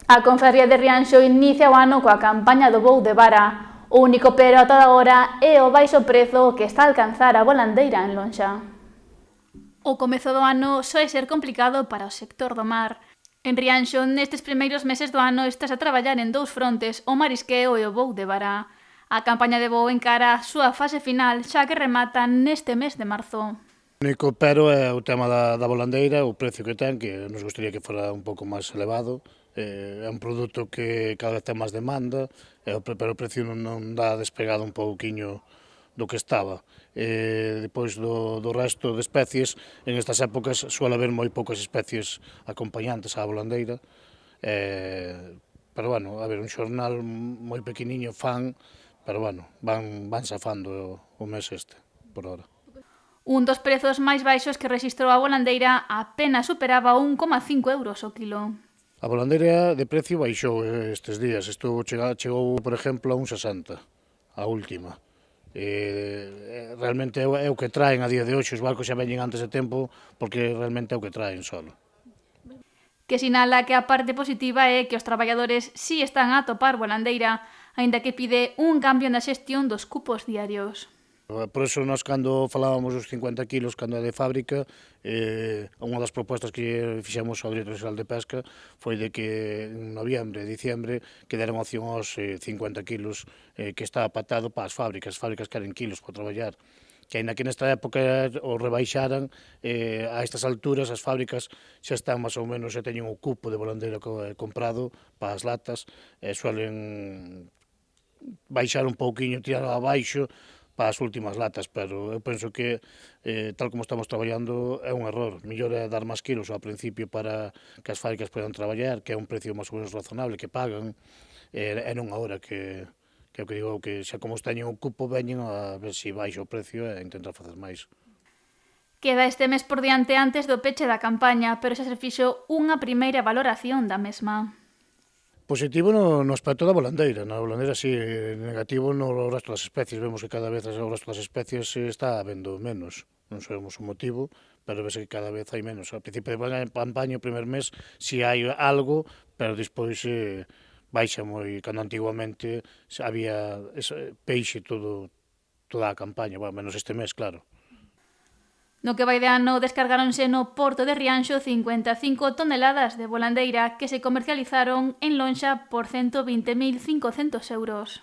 A Confraría de Rianxo inicia o ano coa campaña do voo de vara. O único pero ata agora é o baixo prezo que está a alcanzar a volandeira en lonxa. O comezo do ano soe ser complicado para o sector do mar. En Rianxo, nestes primeiros meses do ano, estás a traballar en dous frontes, o marisqueo e o voo de vara. A campaña de voo encara a súa fase final, xa que remata neste mes de marzo. O único pero é o tema da volandeira, o precio que ten, que nos gustaría que fora un pouco máis elevado. É un produto que cada vez ten máis demanda, pero o precio non dá despegado un pouquiño do que estaba. Depois do resto de especies, en estas épocas suele haber moi poucas especies acompañantes á volandeira, pero bueno, a ver, un xornal moi pequeniño fan, pero bueno, van safando o mes este, por hora. Un dos prezos máis baixos que rexistrou a volandeira apenas superaba 1,5 euros o kilo. A volandeira de precio baixou estes días, chegou, por exemplo, a 1,60, a última. Realmente é o que traen a día de hoxe, os barcos xa veñen antes de tempo, porque realmente é o que traen solo. Que sinala que a parte positiva é que os traballadores si están a atopar volandeira, aínda que pide un cambio na xestión dos cupos diarios. Por eso, nós, cando falábamos dos 50 kilos, cando é de fábrica, unha das propostas que fixemos ao Director Xeral de Pesca foi de que en noviembre e diciembre que deran opción aos 50 kilos que está patado para as fábricas queren kilos para traballar, que aínda que nesta época o rebaixaran, a estas alturas as fábricas xa están máis ou menos, xa teñen o cupo de volandeira comprado para as latas, suelen baixar un pouquiño, tirar abaixo para as últimas latas, pero eu penso que tal como estamos traballando é un error. Mellor é dar máis kilos ao principio para que as fábricas podan traballar, que é un precio máis ou menos razonable que pagan, e non agora que é o que digo, que xa como teñen o cupo veñen a ver se baixa o precio e intentar facer máis. Queda este mes por diante antes do peche da campaña, pero xa se fixo unha primeira valoración da mesma. Positivo no aspecto da volandeira, na volandeira si, negativo no resto das especies, vemos que cada vez o resto das especies está habendo menos, non sabemos o motivo, pero vese que cada vez hai menos. Ao principio de campaña, o primer mes, si hai algo, pero despois baixa moi, cando antiguamente había peixe toda a campaña, bueno, menos este mes, claro. No que vai de ano descargáronse no porto de Rianxo 55 toneladas de volandeira que se comercializaron en lonxa por 120.500 euros.